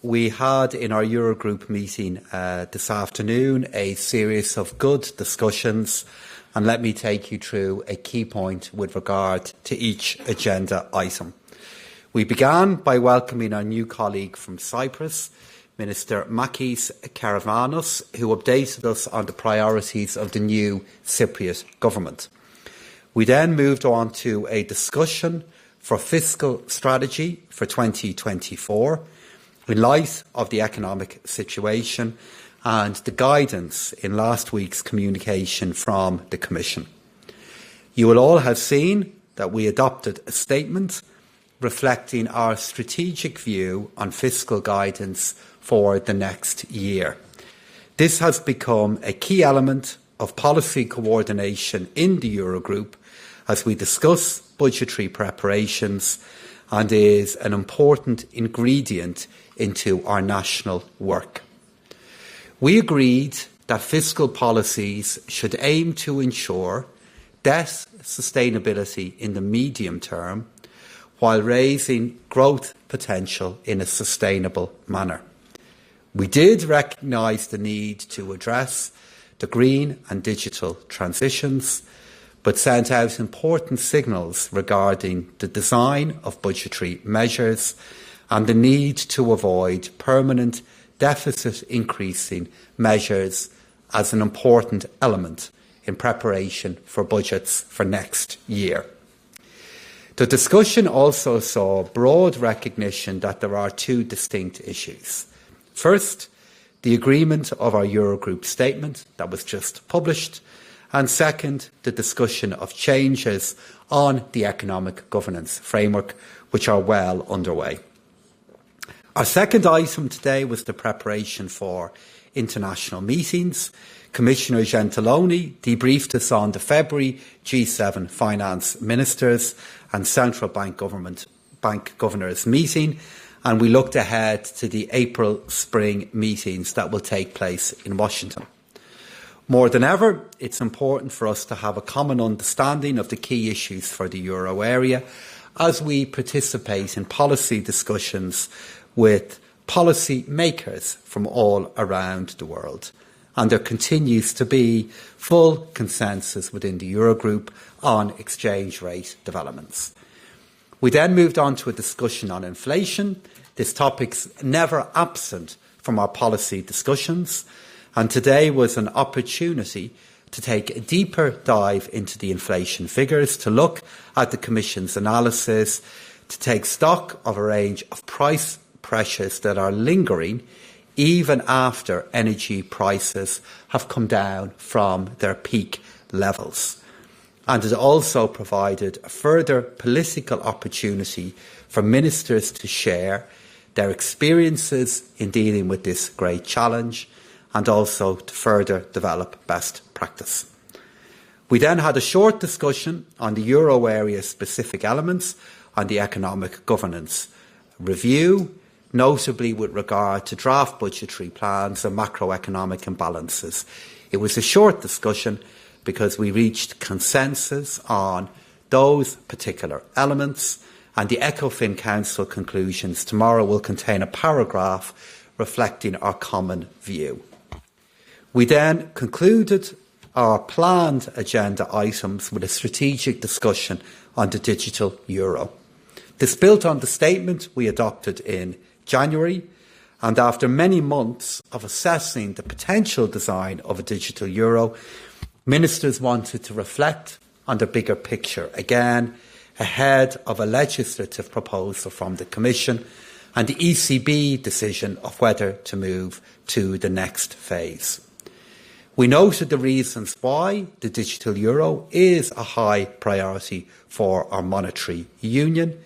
We had in our Eurogroup meeting this afternoon a series of good discussions, and let me take you through a key point with regard to each agenda item. We began by welcoming our new colleague from Cyprus, Minister Makis Karavanos, who updated us on the priorities of the new Cypriot government. We then moved on to a discussion for fiscal strategy for 2024 in light of the economic situation and the guidance in last week's communication from the Commission. You will all have seen that we adopted a statement reflecting our strategic view on fiscal guidance for the next year. This has become a key element of policy coordination in the Eurogroup as we discuss budgetary preparations and is an important ingredient into our national work. We agreed that fiscal policies should aim to ensure debt sustainability in the medium term while raising growth potential in a sustainable manner. We did recognise the need to address the green and digital transitions, but sent out important signals regarding the design of budgetary measures and the need to avoid permanent deficit increasing measures as an important element in preparation for budgets for next year. The discussion also saw broad recognition that there are two distinct issues. First, the agreement of our Eurogroup statement that was just published, and second, the discussion of changes on the economic governance framework, which are well underway. Our second item today was the preparation for international meetings. Commissioner Gentiloni debriefed us on the February G7 finance ministers and central bank governors meeting, and we looked ahead to the April spring meetings that will take place in Washington. More than ever, it's important for us to have a common understanding of the key issues for the euro area as we participate in policy discussions with policy makers from all around the world. And there continues to be full consensus within the Eurogroup on exchange rate developments. We then moved on to a discussion on inflation. This topic's never absent from our policy discussions, and today was an opportunity to take a deeper dive into the inflation figures, to look at the Commission's analysis, to take stock of a range of price pressures that are lingering even after energy prices have come down from their peak levels. And it also provided a further political opportunity for ministers to share their experiences in dealing with this great challenge and also to further develop best practice. We then had a short discussion on the euro area specific elements on the economic governance review, notably with regard to draft budgetary plans and macroeconomic imbalances. It was a short discussion because we reached consensus on those particular elements, and the ECOFIN Council conclusions tomorrow will contain a paragraph reflecting our common view. We then concluded our planned agenda items with a strategic discussion on the digital euro. This built on the statement we adopted in January, and after many months of assessing the potential design of a digital euro, ministers wanted to reflect on the bigger picture again ahead of a legislative proposal from the Commission and the ECB decision of whether to move to the next phase. We noted the reasons why the digital euro is a high priority for our monetary union.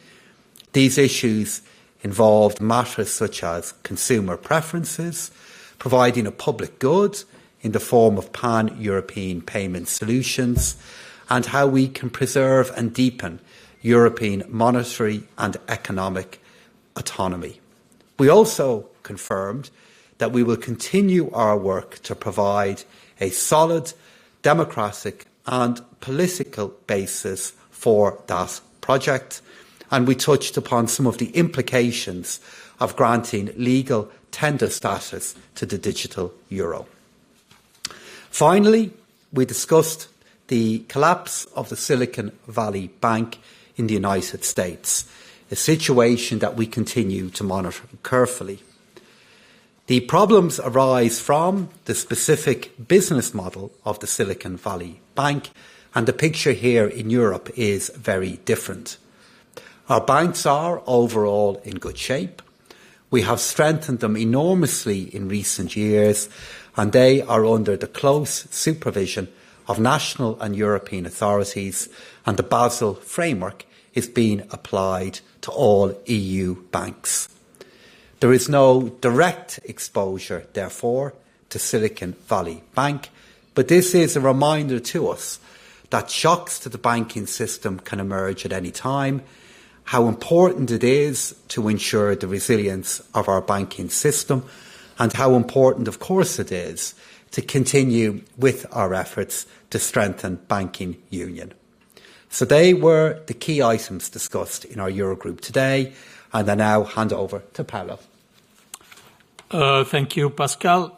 These issues involved matters such as consumer preferences, providing a public good in the form of pan-European payment solutions, and how we can preserve and deepen European monetary and economic autonomy. We also confirmed that we will continue our work to provide a solid democratic and political basis for that project, and we touched upon some of the implications of granting legal tender status to the digital euro. Finally, we discussed the collapse of the Silicon Valley Bank in the United States, a situation that we continue to monitor carefully. The problems arise from the specific business model of the Silicon Valley Bank, and the picture here in Europe is very different. Our banks are overall in good shape. We have strengthened them enormously in recent years, and they are under the close supervision of national and European authorities, and the Basel framework is being applied to all EU banks. There is no direct exposure, therefore, to Silicon Valley Bank, but this is a reminder to us that shocks to the banking system can emerge at any time, how important it is to ensure the resilience of our banking system, and how important, of course, it is to continue with our efforts to strengthen banking union. So they were the key items discussed in our Eurogroup today, and I now hand over to Paolo. Thank you, Pascal.